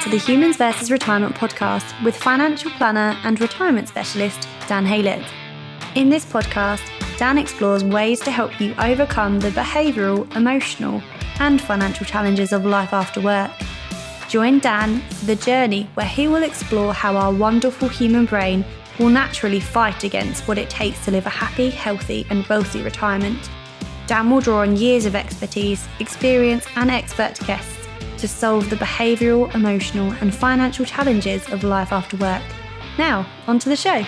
to the Humans vs. Retirement podcast with financial planner and retirement specialist Dan Haylett. In this podcast, Dan explores ways to help you overcome the behavioural, emotional and financial challenges of life after work. Join Dan for the journey where he will explore how our wonderful human brain will naturally fight against what it takes to live a happy, healthy and wealthy retirement. Dan will draw on years of expertise, experience and expert guests to solve the behavioural, emotional and financial challenges of life after work. Now, on to the show.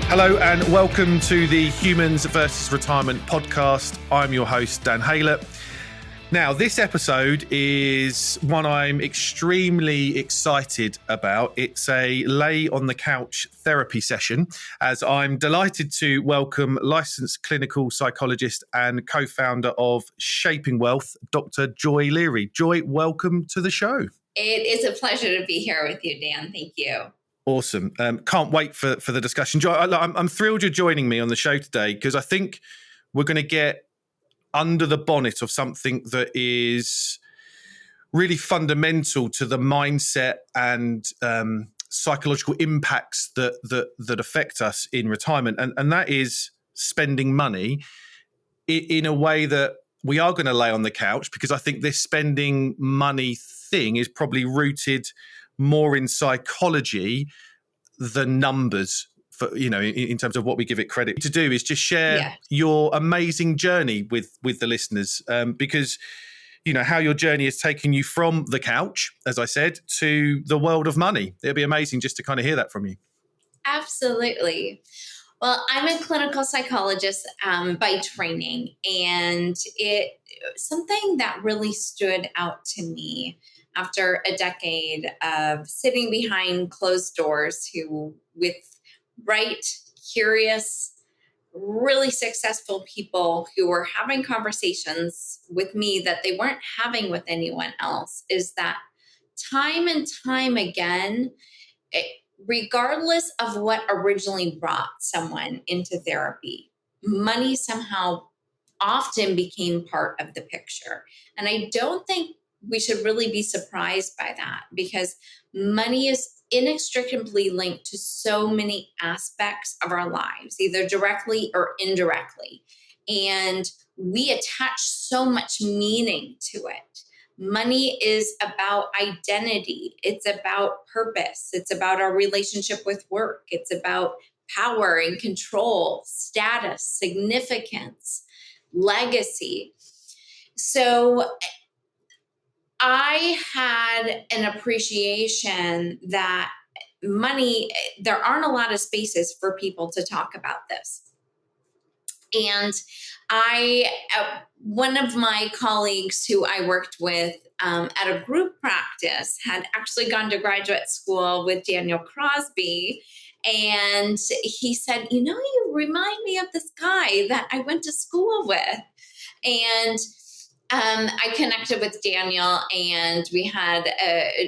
Hello and welcome to the Humans vs. Retirement podcast. I'm your host, Dan Haylett. Now, this episode is one I'm extremely excited about. It's a lay on the couch therapy session, as I'm delighted to welcome licensed clinical psychologist and co-founder of Shaping Wealth, Dr. Joy Lere. Joy, welcome to the show. It is a pleasure to be here with you, Dan. Thank you. Awesome. Can't wait for the discussion. Joy, I'm thrilled you're joining me on the show today because I think we're going to get under the bonnet of something that is really fundamental to the mindset and psychological impacts that affect us in retirement. And that is spending money in a way that we are going to lay on the couch, because I think this spending money thing is probably rooted more in psychology than numbers. For, you know, in terms of what we give it credit to do, is just share your amazing journey with the listeners, because you know how your journey has taken you from the couch, as I said, to the world of money. It'll be amazing just to kind of hear that from you. Absolutely. Well, I'm a clinical psychologist by training, and it something that really stood out to me after a decade of sitting behind closed doors with bright, curious, really successful people who were having conversations with me that they weren't having with anyone else, is that time and time again, regardless of what originally brought someone into therapy, money somehow often became part of the picture. And I don't think we should really be surprised by that, because money is inextricably linked to so many aspects of our lives, either directly or indirectly. And we attach so much meaning to it. Money is about identity. It's about purpose. It's about our relationship with work. It's about power and control, status, significance, legacy. So I had an appreciation that money, there aren't a lot of spaces for people to talk about this. And one of my colleagues who I worked with at a group practice had actually gone to graduate school with Daniel Crosby. And he said, you know, you remind me of this guy that I went to school with. And I connected with Daniel, and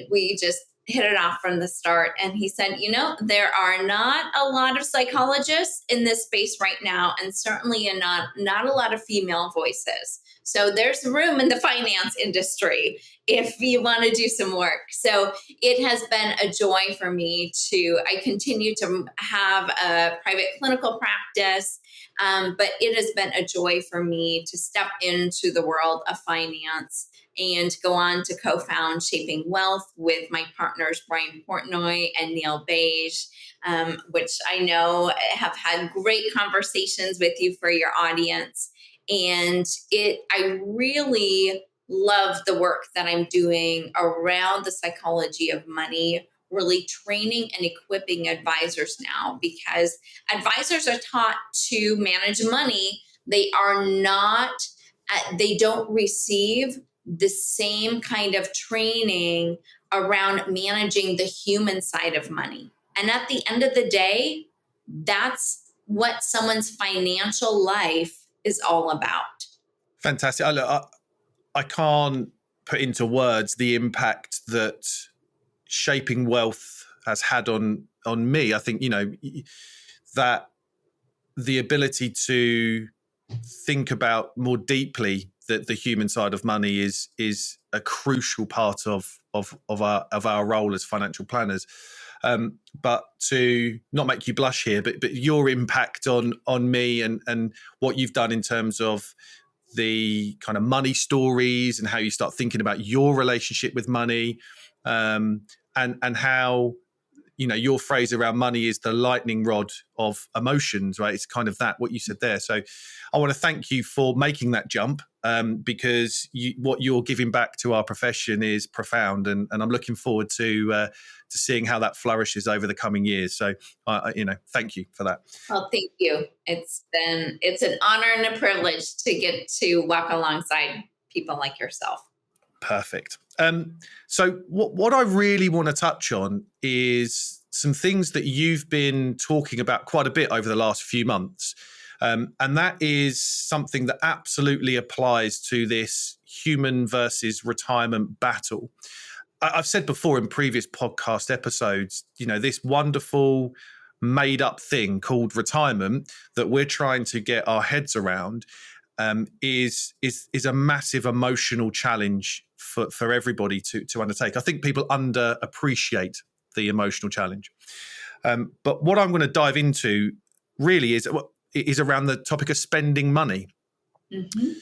we just hit it off from the start. And he said, you know, there are not a lot of psychologists in this space right now, and certainly not a lot of female voices. So there's room in the finance industry if you want to do some work. So it has been a joy for me I continue to have a private clinical practice. But it has been a joy for me to step into the world of finance and go on to co-found Shaping Wealth with my partners, Brian Portnoy and Neil Beige, which I know have had great conversations with you for your audience. And I really love the work that I'm doing around the psychology of money, really training and equipping advisors now, because advisors are taught to manage money. They don't receive the same kind of training around managing the human side of money. And at the end of the day, that's what someone's financial life is all about. Fantastic. I can't put into words the impact that Shaping Wealth has had on me. I think, you know, that the ability to think about more deeply that the human side of money is a crucial part of our role as financial planners. But to not make you blush here, but your impact on me and what you've done in terms of the kind of money stories and how you start thinking about your relationship with money, and how, you know, your phrase around money is the lightning rod of emotions, right? It's kind of that, what you said there. So I want to thank you for making that jump, because what you're giving back to our profession is profound. And I'm looking forward to seeing how that flourishes over the coming years. So, thank you for that. Well, thank you. It's an honor and a privilege to get to walk alongside people like yourself. Perfect. So what I really want to touch on is some things that you've been talking about quite a bit over the last few months. And that is something that absolutely applies to this human versus retirement battle. I've said before in previous podcast episodes, you know, this wonderful made up thing called retirement that we're trying to get our heads around is a massive emotional challenge for everybody to undertake. I think people underappreciate the emotional challenge. But what I'm going to dive into really is around the topic of spending money. Mm-hmm.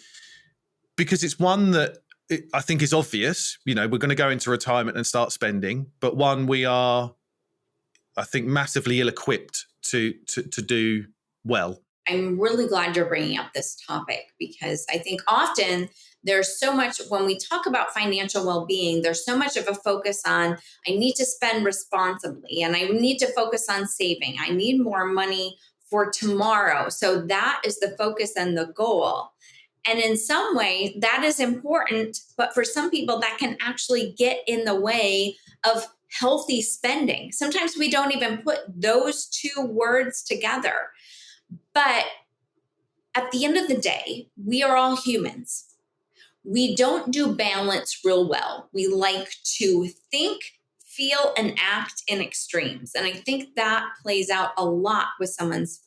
Because it's one that I think is obvious. You know, we're going to go into retirement and start spending, but one we are, I think, massively ill-equipped to do well. I'm really glad you're bringing up this topic, because I think often there's so much, when we talk about financial well-being, there's so much of a focus on, I need to spend responsibly and I need to focus on saving. I need more money for tomorrow. So that is the focus and the goal. And in some way that is important, but for some people that can actually get in the way of healthy spending. Sometimes we don't even put those two words together. But at the end of the day, we are all humans. We don't do balance real well. We like to think, feel, and act in extremes. And I think that plays out a lot with someone's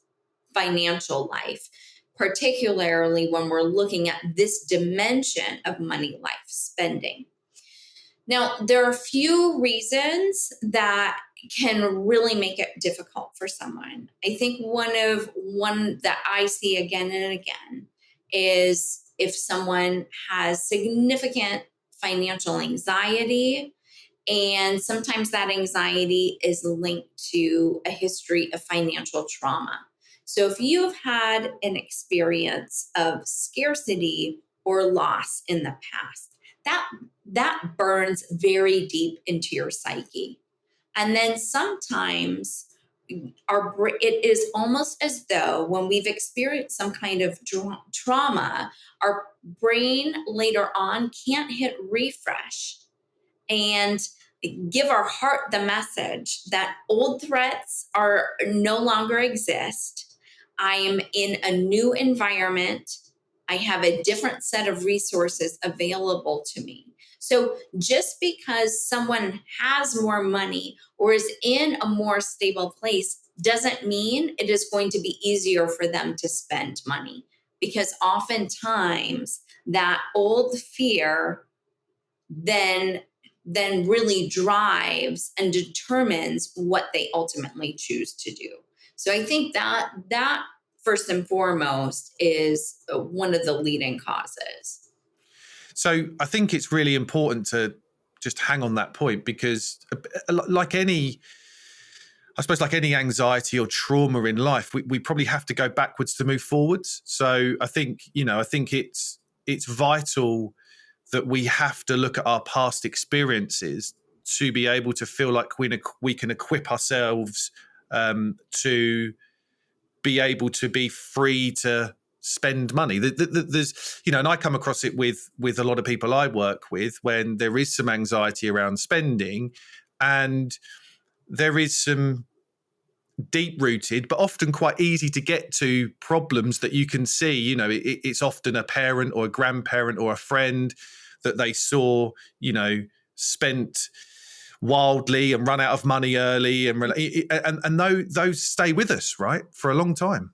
financial life, particularly when we're looking at this dimension of money life spending. Now, there are a few reasons that can really make it difficult for someone. I think one that I see again and again is if someone has significant financial anxiety, and sometimes that anxiety is linked to a history of financial trauma. So if you've had an experience of scarcity or loss in the past, that burns very deep into your psyche. And then sometimes it is almost as though when we've experienced some kind of trauma, our brain later on can't hit refresh and give our heart the message that old threats are no longer exist. I am in a new environment. I have a different set of resources available to me. So just because someone has more money or is in a more stable place doesn't mean it is going to be easier for them to spend money, because oftentimes that old fear then really drives and determines what they ultimately choose to do. So I think that first and foremost is one of the leading causes. So I think it's really important to just hang on that point, because like any anxiety or trauma in life, we probably have to go backwards to move forwards. So I think it's vital that we have to look at our past experiences to be able to feel like we can equip ourselves to be able to be free to spend money. There's, and I come across it with a lot of people I work with when there is some anxiety around spending, and there is some deep-rooted but often quite easy to get to problems that you can see. It's often a parent or a grandparent or a friend that they saw, spent wildly and run out of money early, and those stay with us, right, for a long time.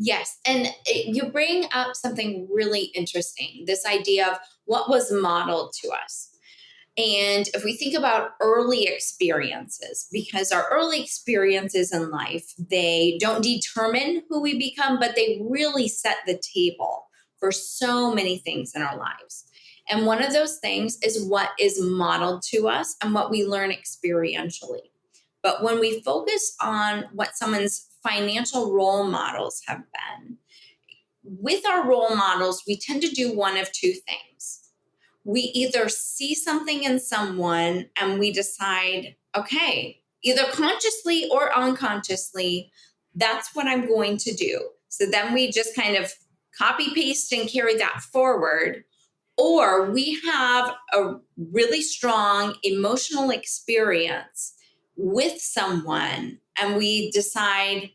Yes. And you bring up something really interesting, this idea of what was modeled to us. And if we think about early experiences, because our early experiences in life, they don't determine who we become, but they really set the table for so many things in our lives. And one of those things is what is modeled to us and what we learn experientially. But when we focus on what someone's financial role models have been, with our role models, we tend to do one of two things. We either see something in someone and we decide, okay, either consciously or unconsciously, that's what I'm going to do. So then we just kind of copy paste and carry that forward. Or we have a really strong emotional experience with someone and we decide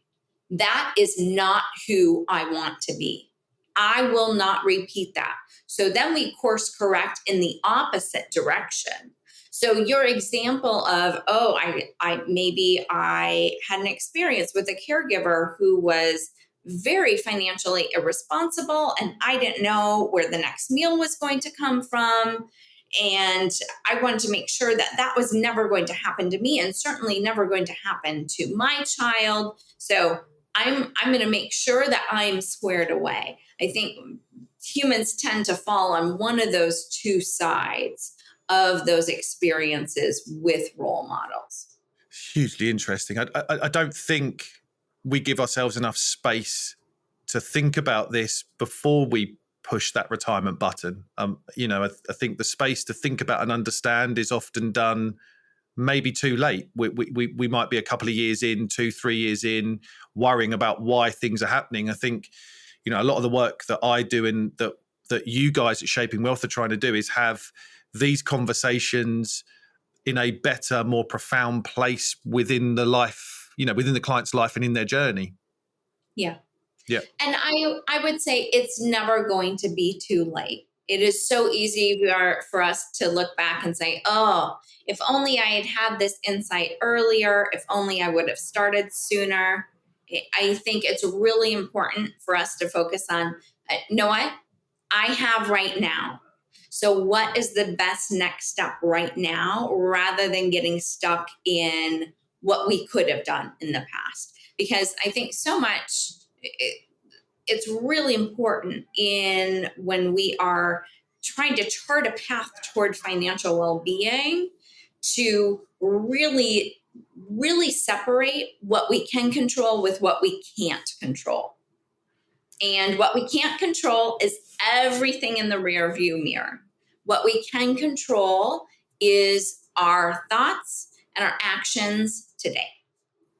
that is not who I want to be. I will not repeat that. So then we course correct in the opposite direction. So your example of, oh, I had an experience with a caregiver who was very financially irresponsible, and I didn't know where the next meal was going to come from. And I wanted to make sure that that was never going to happen to me, and certainly never going to happen to my child. So I'm going to make sure that I'm squared away. I think humans tend to fall on one of those two sides of those experiences with role models. Hugely interesting. I don't think we give ourselves enough space to think about this before we push that retirement button. I think the space to think about and understand is often done maybe too late. We might be a couple of years in, 2-3 years in, worrying about why things are happening. I think, a lot of the work that I do and that you guys at Shaping Wealth are trying to do is have these conversations in a better, more profound place within the life, within the client's life and in their journey. Yeah. Yeah. And I would say it's never going to be too late. It is so easy for us to look back and say, oh, if only I had had this insight earlier, if only I would have started sooner. I think it's really important for us to focus on, know what I have right now. So what is the best next step right now, rather than getting stuck in what we could have done in the past? Because I think so much, it's really important in when we are trying to chart a path toward financial well-being to really, really separate what we can control with what we can't control. And what we can't control is everything in the rear view mirror. What we can control is our thoughts and our actions today.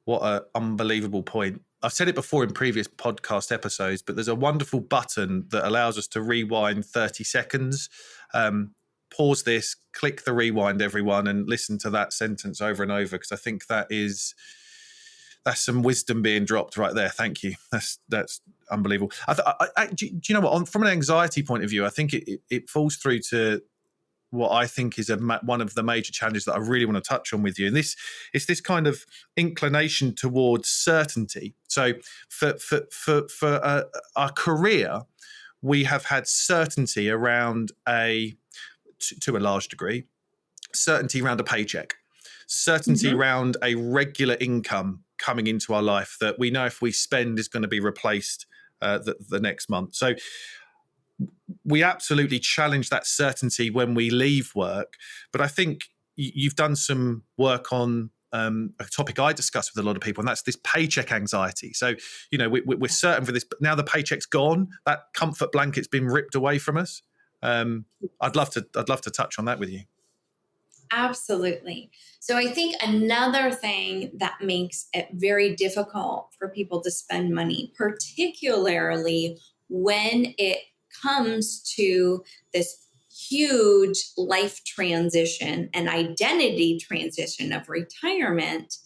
What an unbelievable point. I've said it before in previous podcast episodes, but there's a wonderful button that allows us to rewind 30 seconds. Pause this, click the rewind, everyone, and listen to that sentence over and over, because I think that's some wisdom being dropped right there. Thank you. That's unbelievable. Do you know what? From an anxiety point of view, I think it falls through to what I think is one of the major challenges that I really want to touch on with you. And it's this kind of inclination towards certainty. So for our career, we have had certainty around to a large degree, certainty around a paycheck, certainty around a regular income coming into our life that we know if we spend is going to be replaced the next month. So we absolutely challenge that certainty when we leave work. But I think you've done some work on a topic I discuss with a lot of people, and that's this paycheck anxiety. So, we're certain for this, but now the paycheck's gone, that comfort blanket's been ripped away from us. I'd love to touch on that with you. Absolutely. So I think another thing that makes it very difficult for people to spend money, particularly when it comes to this huge life transition and identity transition of retirement,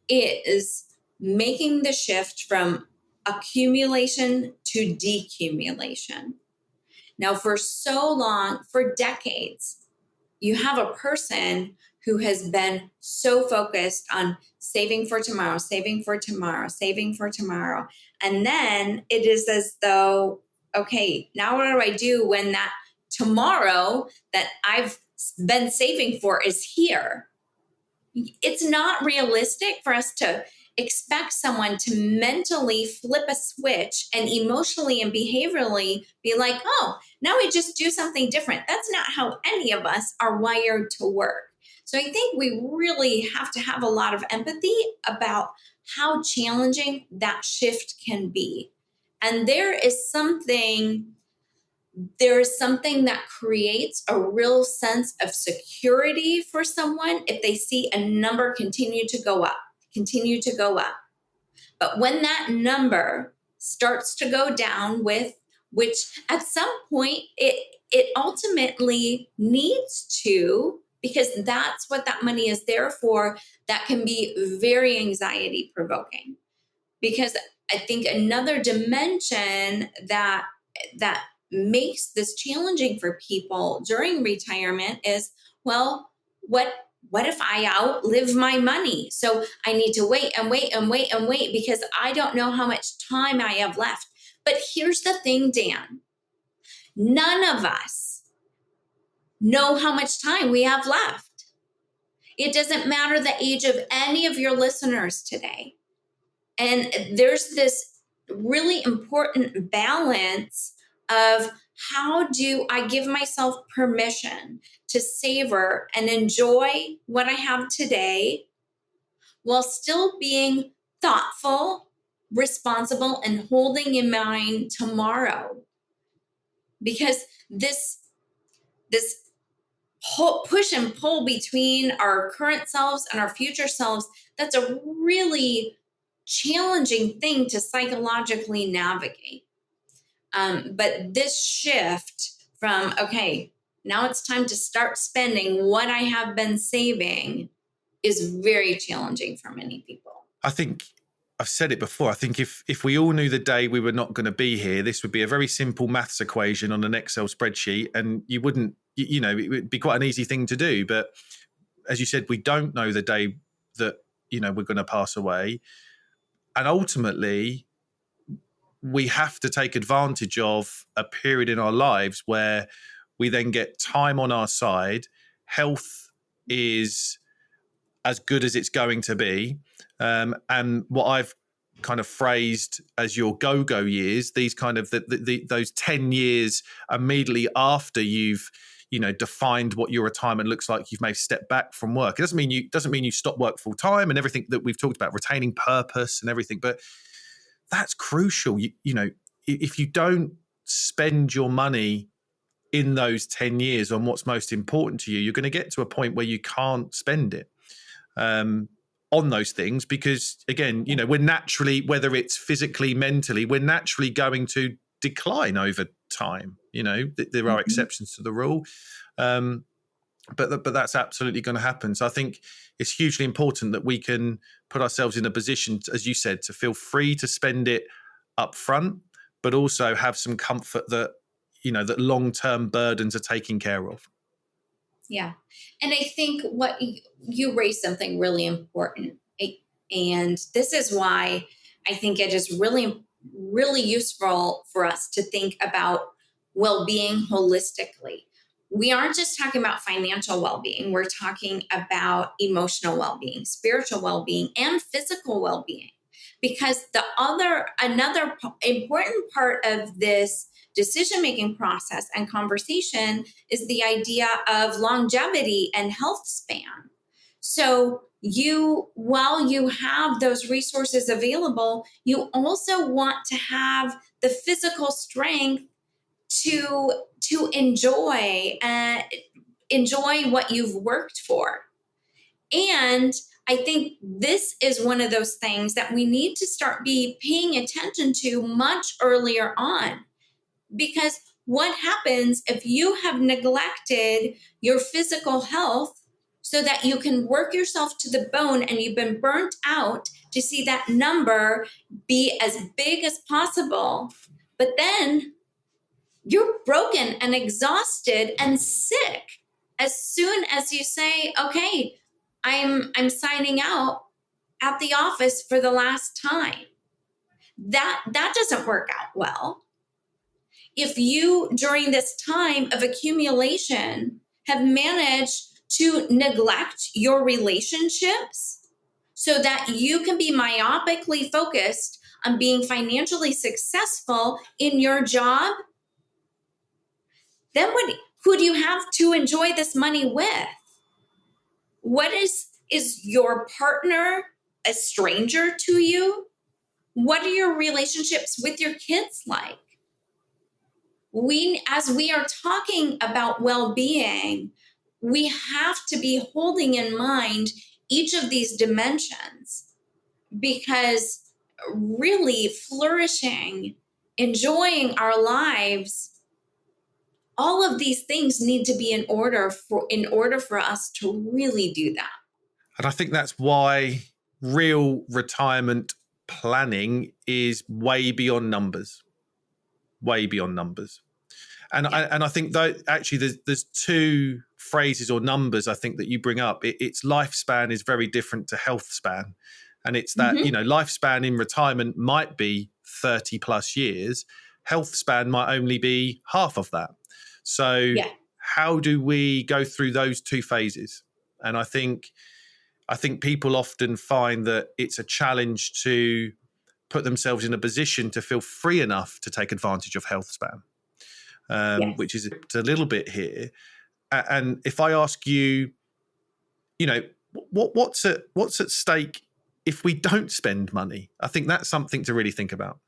is making the shift from accumulation to decumulation. Now, for so long, for decades, you have a person who has been so focused on saving for tomorrow, saving for tomorrow, saving for tomorrow. And then it is as though, okay, now what do I do when that tomorrow that I've been saving for is here? It's not realistic for us to expect someone to mentally flip a switch and emotionally and behaviorally be like, oh, now we just do something different. That's not how any of us are wired to work. So I think we really have to have a lot of empathy about how challenging that shift can be. And there is something that creates a real sense of security for someone if they see a number continue to go up. But when that number starts to go down, which at some point it ultimately needs to, because that's what that money is there for, that can be very anxiety provoking. Because I think another dimension that makes this challenging for people during retirement is, well, what if I outlive my money? So I need to wait because I don't know how much time I have left. But here's the thing, Dan. None of us know how much time we have left. It doesn't matter the age of any of your listeners today. And there's this really important balance of how do I give myself permission to savor and enjoy what I have today while still being thoughtful, responsible, and holding in mind tomorrow. Because this push and pull between our current selves and our future selves, that's a really challenging thing to psychologically navigate. But this shift from, okay, now it's time to start spending what I have been saving is very challenging for many people. I think I've said it before. I think if we all knew the day we were not going to be here, this would be a very simple maths equation on an Excel spreadsheet, and you wouldn't, it would be quite an easy thing to do. But as you said, we don't know the day that, we're going to pass away. And ultimately, we have to take advantage of a period in our lives where we then get time on our side. Health is as good as it's going to be. And what I've kind of phrased as your go-go years, these kind of those 10 years immediately after you've defined what your retirement looks like, you've maybe stepped back from work. It doesn't mean you stop work full time and everything that we've talked about, retaining purpose and everything, but that's crucial. If you don't spend your money in those 10 years on what's most important to you, you're going to get to a point where you can't spend it on those things, because again, we're naturally, whether it's physically, mentally, we're naturally going to decline over time. There are exceptions to the rule. But that's absolutely going to happen. So I think it's hugely important that we can put ourselves in a position, as you said, to feel free to spend it up front, but also have some comfort that, that long-term burdens are taken care of. Yeah. And I think what you raised something really important. And this is why I think it is really, really useful for us to think about well-being holistically. We aren't just talking about financial well-being. We're talking about emotional well-being, spiritual well-being, and physical well-being. Because another important part of this decision-making process and conversation is the idea of longevity and health span. So while you have those resources available, you also want to have the physical strength to enjoy what you've worked for. And I think this is one of those things that we need to start paying attention to much earlier on. Because what happens if you have neglected your physical health so that you can work yourself to the bone and you've been burnt out to see that number be as big as possible, but then you're broken and exhausted and sick as soon as you say, okay, I'm signing out at the office for the last time. That doesn't work out well. If you, during this time of accumulation, have managed to neglect your relationships so that you can be myopically focused on being financially successful in your job, then who do you have to enjoy this money with? What is your partner a stranger to you? What are your relationships with your kids like? As we are talking about well-being, we have to be holding in mind each of these dimensions, because really flourishing, enjoying our lives, all of these things need to be in order for us to really do that. And I think that's why real retirement planning is way beyond numbers. Way beyond numbers. And Yeah. I think that actually there's two phrases or numbers I think that you bring up. It's lifespan is very different to health span. And it's that, lifespan in retirement might be 30 plus years. Health span might only be half of that. So how do we go through those two phases? And I think people often find that it's a challenge to put themselves in a position to feel free enough to take advantage of health span. Which is a little bit here. And if I ask you, what's at stake if we don't spend money? I think that's something to really think about.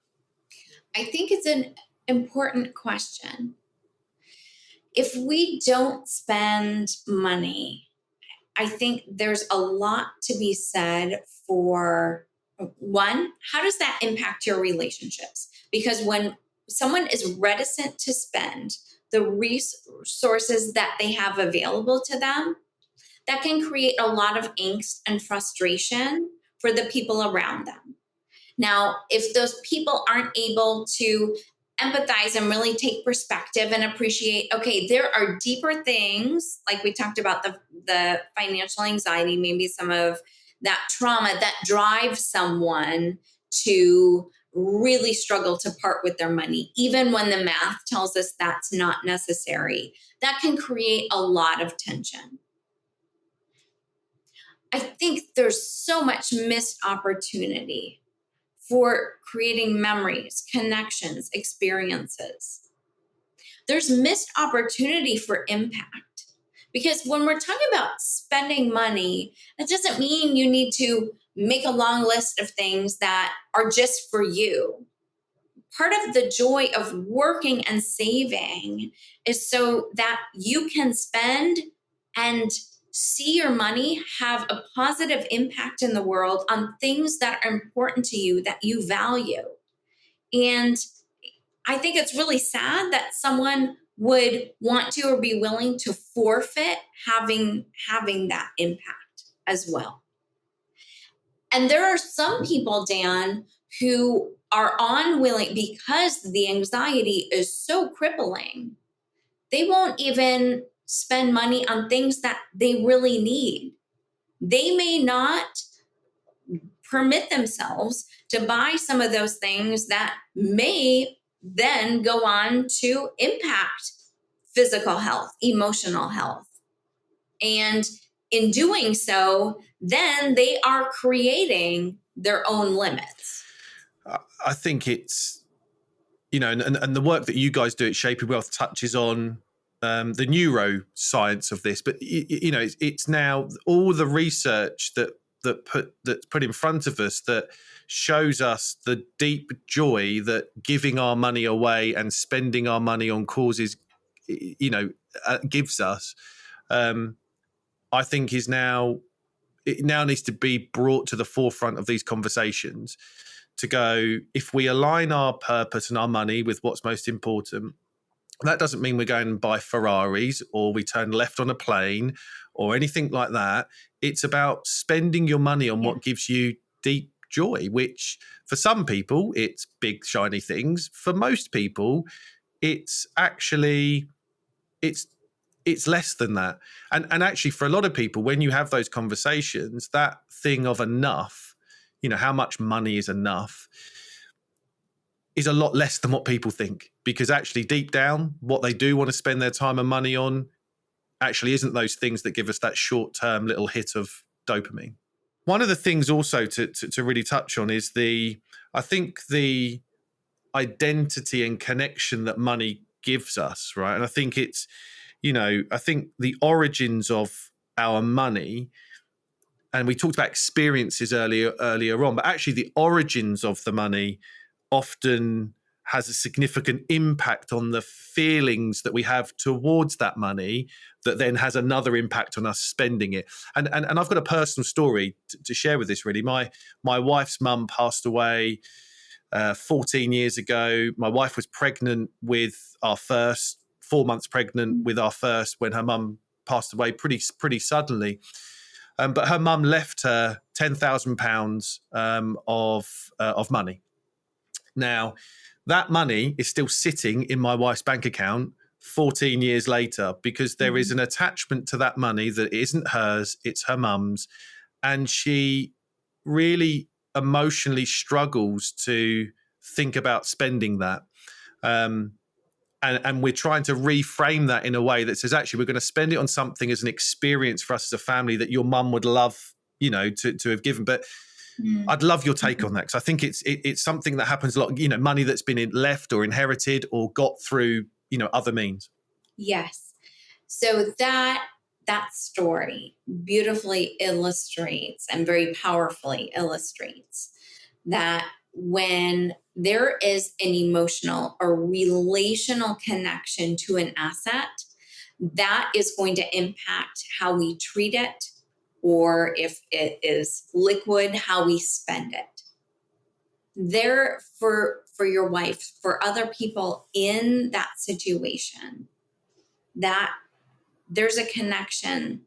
I think it's an important question. If we don't spend money, I think there's a lot to be said for, one, how does that impact your relationships? Because when someone is reticent to spend the resources that they have available to them, that can create a lot of angst and frustration for the people around them. Now, if those people aren't able to empathize and really take perspective and appreciate, okay, there are deeper things, like we talked about the financial anxiety, maybe some of that trauma that drives someone to really struggle to part with their money, even when the math tells us that's not necessary. That can create a lot of tension. I think there's so much missed opportunity for creating memories, connections, experiences. There's missed opportunity for impact. Because when we're talking about spending money, that doesn't mean you need to make a long list of things that are just for you. Part of the joy of working and saving is so that you can spend and see your money have a positive impact in the world on things that are important to you, that you value. And I think it's really sad that someone would want to or be willing to forfeit having that impact as well. And there are some people, Dan, who are unwilling, because the anxiety is so crippling, they won't even spend money on things that they really need. They may not permit themselves to buy some of those things that may then go on to impact physical health, emotional health. And in doing so, then they are creating their own limits. I think it's, and the work that you guys do at Shaping Wealth touches on the neuroscience of this, but it's now all the research that's put in front of us that shows us the deep joy that giving our money away and spending our money on causes, gives us. I think it now needs to be brought to the forefront of these conversations. To go, if we align our purpose and our money with what's most important, that doesn't mean we're going and buy Ferraris or we turn left on a plane or anything like that. It's about spending your money on what gives you deep joy, which for some people, it's big, shiny things. For most people, it's it's less than that. And actually, for a lot of people, when you have those conversations, that thing of enough, how much money is enough, is a lot less than what people think. Because actually, deep down, what they do want to spend their time and money on actually isn't those things that give us that short-term little hit of dopamine. One of the things also to really touch on is I think the identity and connection that money gives us, right? And I think it's, I think the origins of our money, and we talked about experiences earlier on, but actually the origins of the money often has a significant impact on the feelings that we have towards that money that then has another impact on us spending it. And I've got a personal story to share with this, really. My wife's mum passed away 14 years ago. My wife was pregnant with our first, 4 months pregnant with our first, when her mum passed away pretty suddenly. But her mum left her £10,000 of money. Now, that money is still sitting in my wife's bank account 14 years later, because there is an attachment to that money that isn't hers, it's her mum's. And she really emotionally struggles to think about spending that. And we're trying to reframe that in a way that says, actually, we're going to spend it on something as an experience for us as a family that your mum would love, to have given. But I'd love your take on that, because I think it's something that happens a lot, money that's been left or inherited or got through, other means. Yes. So that story beautifully illustrates, and very powerfully illustrates, that when there is an emotional or relational connection to an asset, that is going to impact how we treat it, or if it is liquid, how we spend it. There, for your wife, for other people in that situation, that there's a connection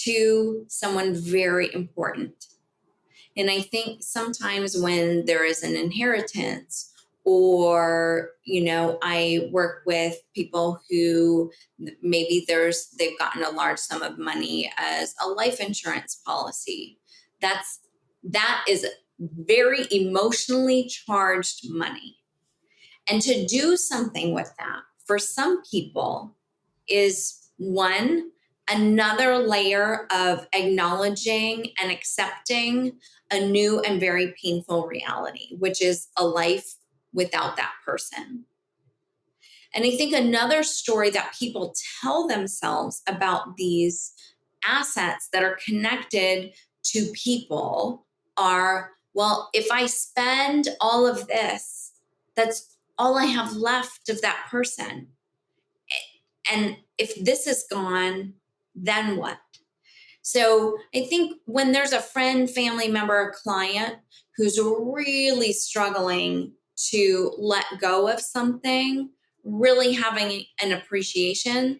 to someone very important. And I think sometimes when there is an inheritance, or, I work with people who maybe they've gotten a large sum of money as a life insurance policy. That is very emotionally charged money. And to do something with that for some people is another layer of acknowledging and accepting a new and very painful reality, which is a life without that person. And I think another story that people tell themselves about these assets that are connected to people are, well, if I spend all of this, that's all I have left of that person. And if this is gone, then what? So I think when there's a friend, family member, or client who's really struggling to let go of something, really having an appreciation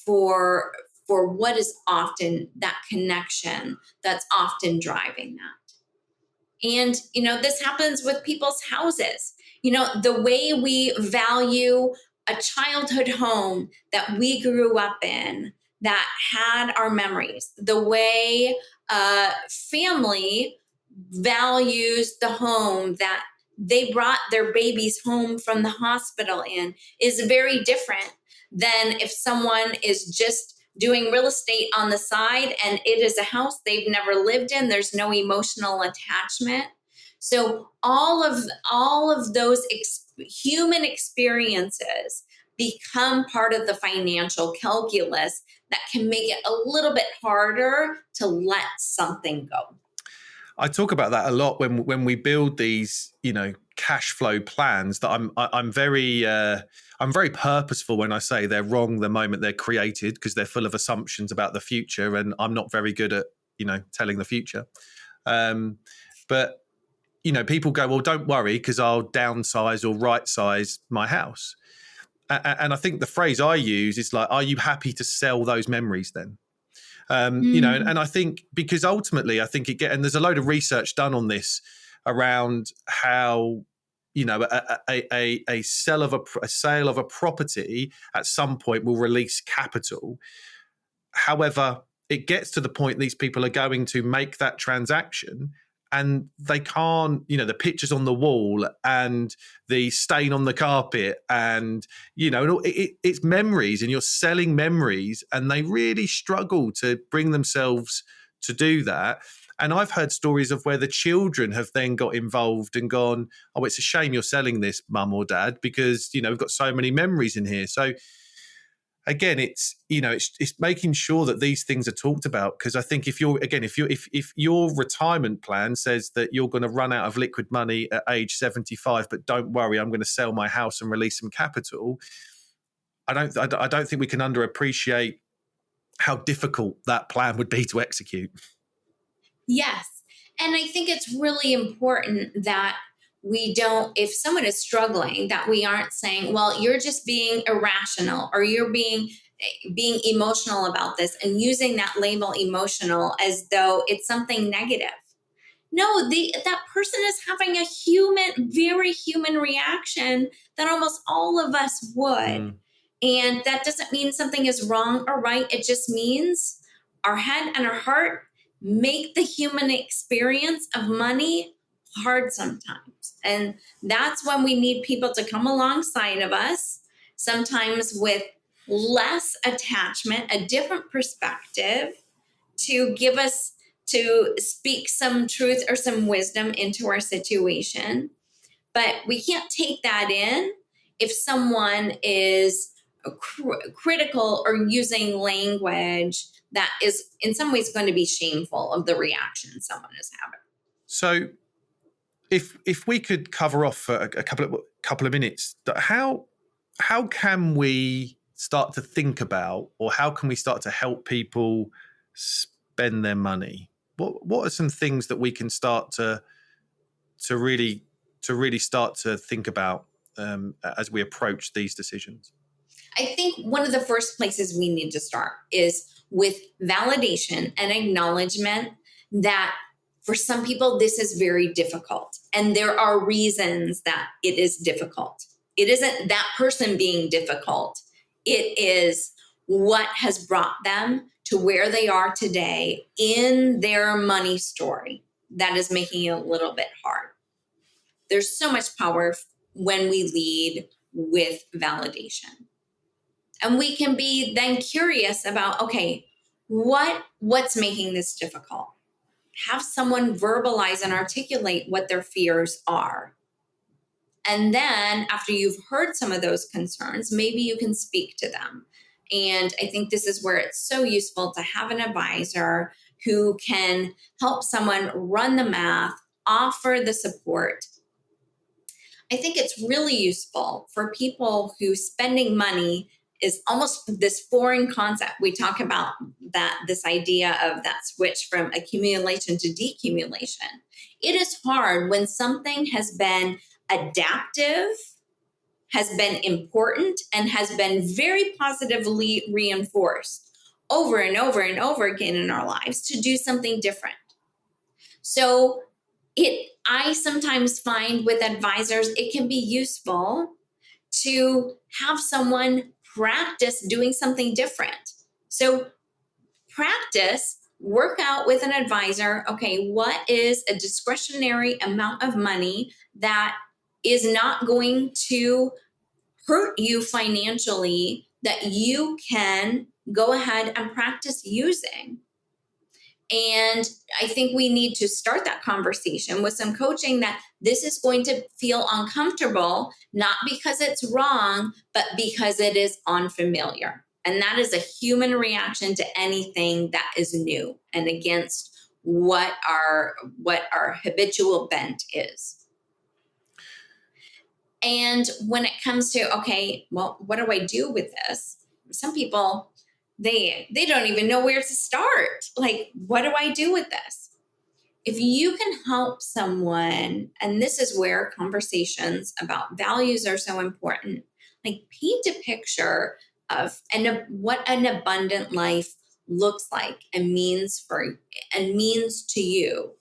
for what is often that connection that's often driving that. And, this happens with people's houses. The way we value a childhood home that we grew up in, that had our memories, the way family values the home that they brought their babies home from the hospital in, is very different than if someone is just doing real estate on the side and it is a house they've never lived in. There's no emotional attachment. So all of those human experiences become part of the financial calculus that can make it a little bit harder to let something go. I talk about that a lot when we build these, cash flow plans. That I'm very purposeful when I say they're wrong the moment they're created, because they're full of assumptions about the future, and I'm not very good at telling the future. But people go, well, don't worry, because I'll downsize or right size my house. And I think the phrase I use is like, are you happy to sell those memories then? And I think, because ultimately I think and there's a load of research done on this around how a sale of a property at some point will release capital. However, it gets to the point these people are going to make that transaction and they can't, the pictures on the wall and the stain on the carpet and, it's memories, and you're selling memories, and they really struggle to bring themselves to do that. And I've heard stories of where the children have then got involved and gone, oh, it's a shame you're selling this, mum or dad, because, we've got so many memories in here. So again, it's making sure that these things are talked about, because I think if your retirement plan says that you're going to run out of liquid money at age 75, but don't worry, I'm going to sell my house and release some capital, I don't think we can underappreciate how difficult that plan would be to execute. Yes. And I think it's really important that we don't, if someone is struggling, that we aren't saying, well, you're just being irrational, or you're being emotional about this, and using that label emotional as though it's something negative. No, that person is having a very human reaction that almost all of us would. And that doesn't mean something is wrong or right. It just means our head and our heart make the human experience of money hard sometimes. And that's when we need people to come alongside of us, sometimes with less attachment, a different perspective, to give us, to speak some truth or some wisdom into our situation. But we can't take that in if someone is critical or using language that is in some ways going to be shameful of the reaction someone is having. So if we could cover off for a couple of minutes, how can we start to think about, or how can we start to help people spend their money? What are some things that we can start to really start to think about as we approach these decisions? I think one of the first places we need to start is with validation and acknowledgement that for some people this is very difficult, and there are reasons that it is difficult. It isn't that person being difficult. It is what has brought them to where they are today in their money story that is making it a little bit hard. There's so much power when we lead with validation. And we can be then curious about, okay, what's making this difficult? Have someone verbalize and articulate what their fears are. And then after you've heard some of those concerns, maybe you can speak to them. And I think this is where it's so useful to have an advisor who can help someone run the math, offer the support. I think it's really useful for people who spending money is almost this foreign concept. We talk about this idea of that switch from accumulation to decumulation. It is hard when something has been adaptive, has been important, and has been very positively reinforced over and over and over again in our lives to do something different. So I sometimes find with advisors, it can be useful to have someone practice doing something different. So work out with an advisor, okay, what is a discretionary amount of money that is not going to hurt you financially that you can go ahead and practice using? And I think we need to start that conversation with some coaching that this is going to feel uncomfortable, not because it's wrong, but because it is unfamiliar. And that is a human reaction to anything that is new and against what our habitual bent is. And when it comes to, okay, well, what do I do with this? Some people, they don't even know where to start. Like, what do I do with this? If you can help someone, and this is where conversations about values are so important, like paint a picture of what an abundant life looks like and means to you.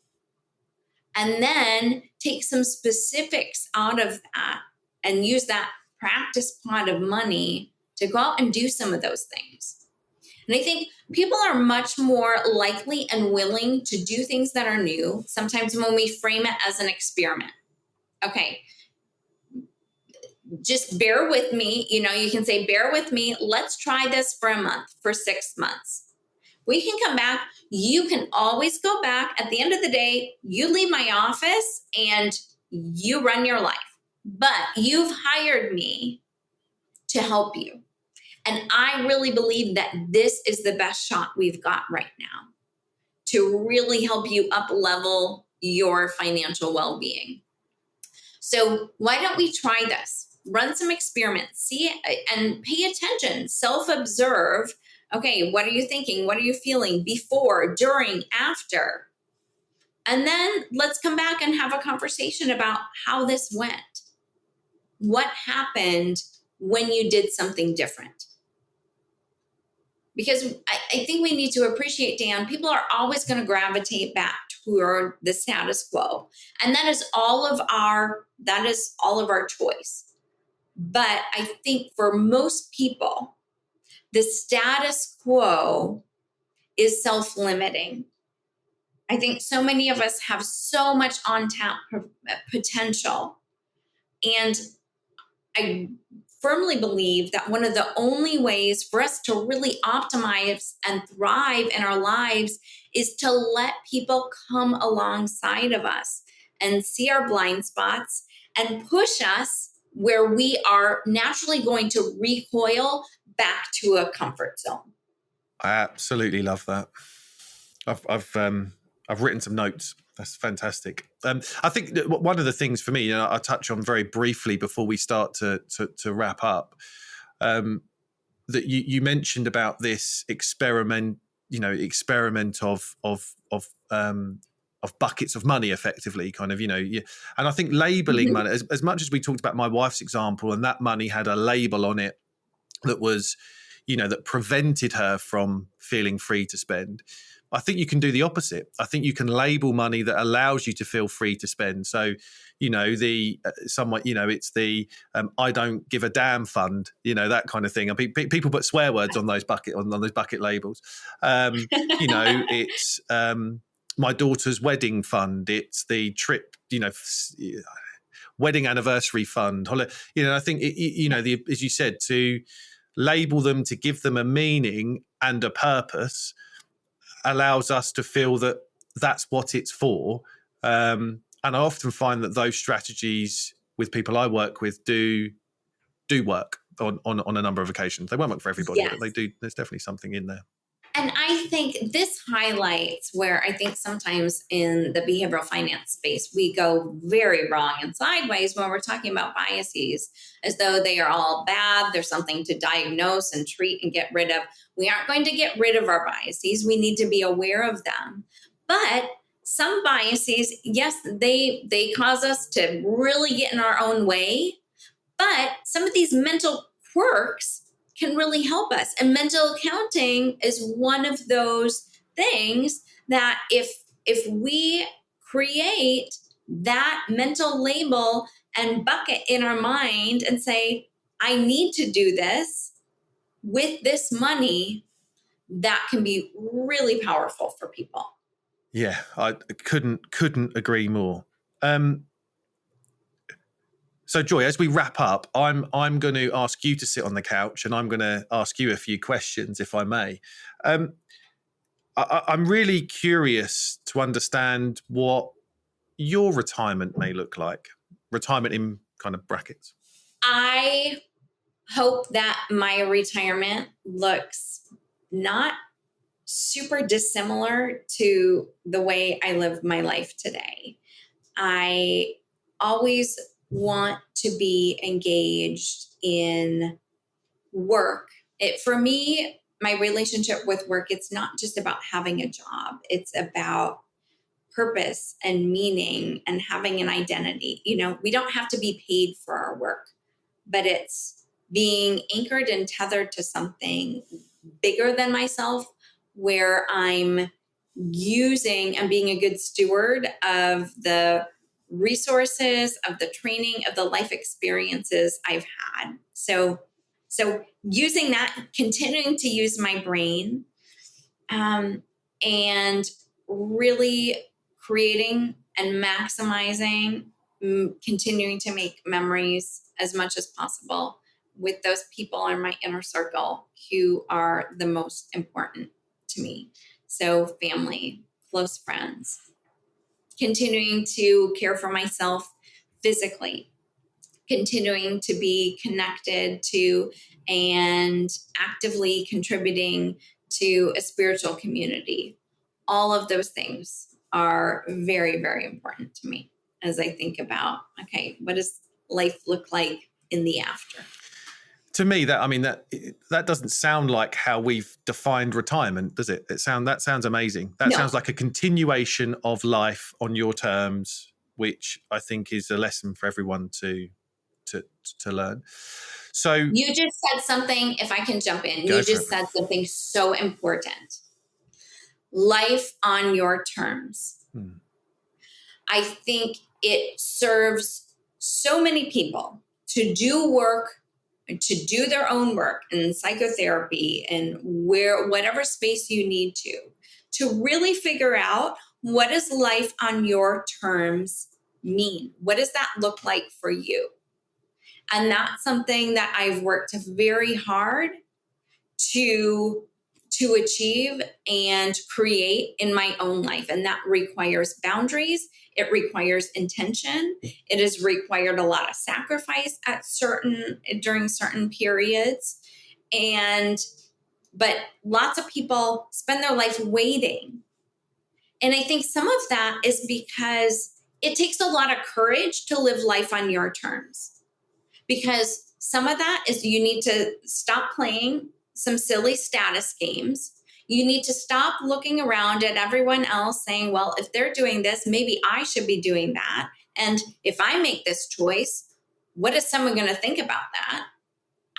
and then take some specifics out of that and use that practice pot of money to go out and do some of those things. And I think people are much more likely and willing to do things that are new, sometimes when we frame it as an experiment. Okay, just bear with me. You can say, bear with me. Let's try this for a month, for 6 months. We can come back. You can always go back. At the end of the day, you leave my office and you run your life. But you've hired me to help you. And I really believe that this is the best shot we've got right now to really help you up level your financial well-being. So why don't we try this? Run some experiments, see and pay attention, self-observe. Okay, what are you thinking? What are you feeling before, during, after? And then let's come back and have a conversation about how this went. What happened when you did something different? Because I think we need to appreciate, Dan, people are always going to gravitate back toward the status quo. And that is all of our choice. But I think for most people, the status quo is self-limiting. I think so many of us have so much untapped potential. And I firmly believe that one of the only ways for us to really optimize and thrive in our lives is to let people come alongside of us and see our blind spots and push us where we are naturally going to recoil back to a comfort zone. I absolutely love that. I've written some notes. That's fantastic. I think that one of the things for me, I'll touch on very briefly before we start to wrap up, that you mentioned about this experiment of buckets of money, effectively, kind of, and I think labeling money, as much as we talked about my wife's example, and that money had a label on it that was, that prevented her from feeling free to spend. I think you can do the opposite. I think you can label money that allows you to feel free to spend. So, it's the I don't give a damn fund, that kind of thing. And people put swear words on those bucket labels. It's my daughter's wedding fund. It's the trip, wedding anniversary fund. I think as you said, to label them, to give them a meaning and a purpose, allows us to feel that that's what it's for. And I often find that those strategies with people I work with do work on a number of occasions. They won't work for everybody, yes, but they do. There's definitely something in there. And I think this highlights where I think sometimes in the behavioral finance space, we go very wrong and sideways when we're talking about biases, as though they are all bad. There's something to diagnose and treat and get rid of. We aren't going to get rid of our biases. We need to be aware of them. But some biases, yes, they cause us to really get in our own way. But some of these mental quirks can really help us. And mental accounting is one of those things that if we create that mental label and bucket in our mind and say, I need to do this with this money, that can be really powerful for people. Yeah, I couldn't agree more. So Joy, as we wrap up, I'm going to ask you to sit on the couch and I'm going to ask you a few questions, if I may. I'm really curious to understand what your retirement may look like. Retirement in kind of brackets. I hope that my retirement looks not super dissimilar to the way I live my life today. I always want to be engaged in work. For me, my relationship with work, it's not just about having a job. It's about purpose and meaning and having an identity. We don't have to be paid for our work, but it's being anchored and tethered to something bigger than myself, where I'm using and being a good steward of the resources, of the training, of the life experiences I've had. So using that, continuing to use my brain, and really creating and maximizing, continuing to make memories as much as possible with those people in my inner circle who are the most important to me. So family, close friends, continuing to care for myself physically, continuing to be connected to and actively contributing to a spiritual community. All of those things are very, very important to me as I think about, okay, what does life look like in the after? To me, that doesn't sound like how we've defined retirement, does it? That sounds amazing. That sounds like a continuation of life on your terms, which I think is a lesson for everyone to learn. So you just said something, if I can jump in, you just said something so important. Life on your terms. I think it serves so many people to do work, to do their own work in psychotherapy and whatever space you need to really figure out, what does life on your terms mean? What does that look like for you? And that's something that I've worked very hard to achieve and create in my own life. And that requires boundaries. It requires intention. It has required a lot of sacrifice during certain periods. But lots of people spend their life waiting. And I think some of that is because it takes a lot of courage to live life on your terms. Because some of that is you need to stop playing some silly status games. You need to stop looking around at everyone else saying, well, if they're doing this, maybe I should be doing that. And if I make this choice, what is someone going to think about that?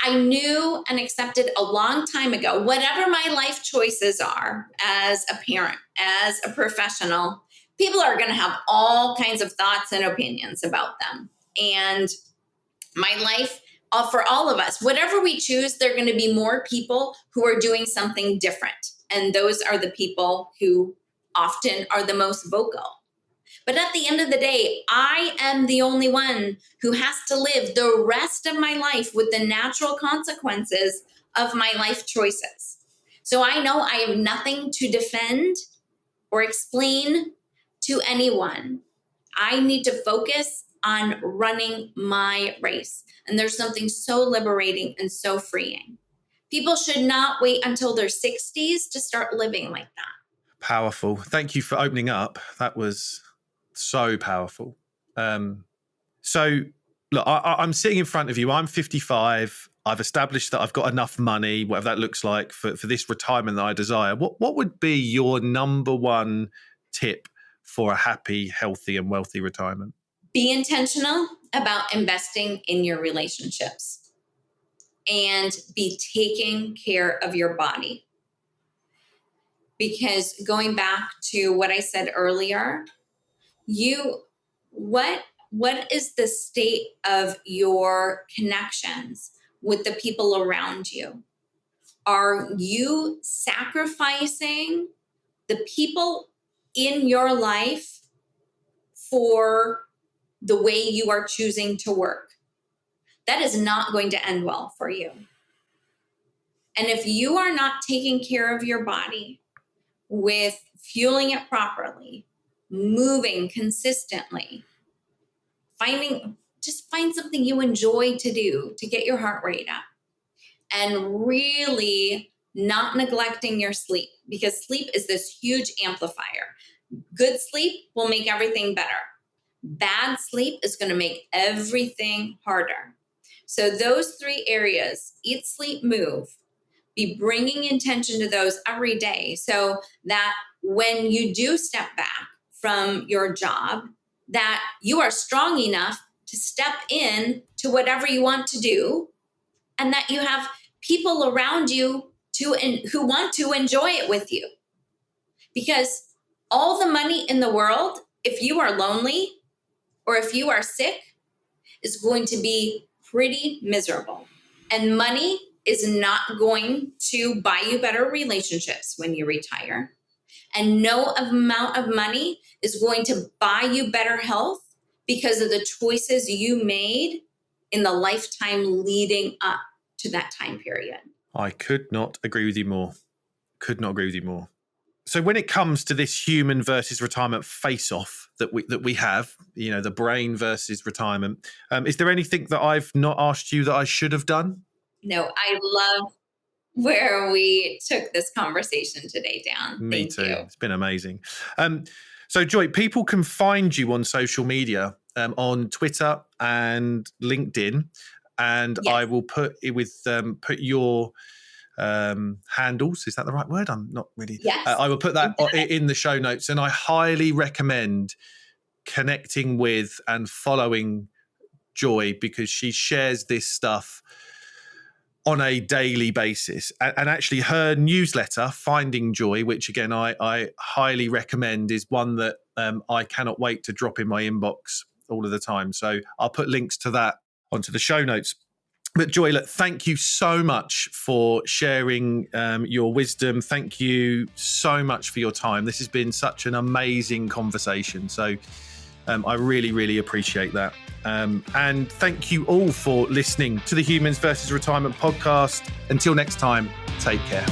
I knew and accepted a long time ago, whatever my life choices are as a parent, as a professional, people are going to have all kinds of thoughts and opinions about them. And my life, for all of us, whatever we choose, there are going to be more people who are doing something different. And those are the people who often are the most vocal. But at the end of the day, I am the only one who has to live the rest of my life with the natural consequences of my life choices. So I know I have nothing to defend or explain to anyone. I need to focus on running my race. And there's something so liberating and so freeing. People should not wait until their 60s to start living like that. Powerful. Thank you for opening up. That was so powerful. So look, I'm sitting in front of you. I'm 55. I've established that I've got enough money, whatever that looks like, for this retirement that I desire. What would be your number one tip for a happy, healthy, and wealthy retirement? Be intentional about investing in your relationships and be taking care of your body. Because going back to what I said earlier, what is the state of your connections with the people around you? Are you sacrificing the people in your life for the way you are choosing to work? That is not going to end well for you. And if you are not taking care of your body with fueling it properly, moving consistently, find something you enjoy to do to get your heart rate up, and really not neglecting your sleep, because sleep is this huge amplifier. Good sleep will make everything better. Bad sleep is going to make everything harder. So those three areas, eat, sleep, move, be bringing attention to those every day, so that when you do step back from your job, that you are strong enough to step in to whatever you want to do, and that you have people around you who want to enjoy it with you. Because all the money in the world, if you are lonely or if you are sick, is going to be pretty miserable. And money is not going to buy you better relationships when you retire. And no amount of money is going to buy you better health because of the choices you made in the lifetime leading up to that time period. I could not agree with you more. So when it comes to this human versus retirement face-off that we have, the brain versus retirement, is there anything that I've not asked you that I should have done? No, I love where we took this conversation today, Dan. Me Thank too. you. It's been amazing. So Joy, people can find you on social media, on Twitter and LinkedIn, and Yes. I will put your handles. Is that the right word? I'm not really. Yes. I will put that in the show notes, and I highly recommend connecting with and following Joy because she shares this stuff on a daily basis. And actually her newsletter, Finding Joy, which again, I highly recommend, is one that I cannot wait to drop in my inbox all of the time. So I'll put links to that onto the show notes. But Joy, look, thank you so much for sharing your wisdom. Thank you so much for your time. This has been such an amazing conversation. So I really, really appreciate that. And thank you all for listening to the Humans versus Retirement podcast. Until next time, take care.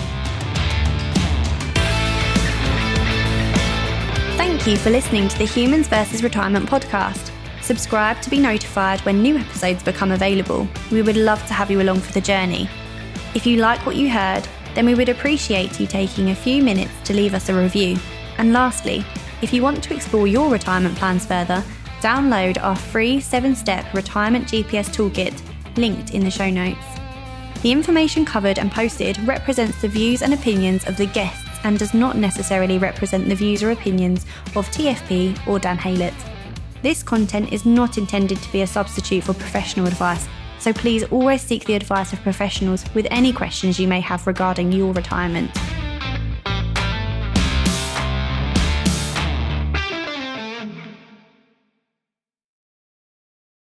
Thank you for listening to the Humans versus Retirement podcast. Subscribe to be notified when new episodes become available. We would love to have you along for the journey. If you like what you heard, then we would appreciate you taking a few minutes to leave us a review. And lastly, if you want to explore your retirement plans further, download our free 7-step retirement GPS toolkit linked in the show notes. The information covered and posted represents the views and opinions of the guests and does not necessarily represent the views or opinions of TFP or Dan Haylett. This content is not intended to be a substitute for professional advice, so please always seek the advice of professionals with any questions you may have regarding your retirement.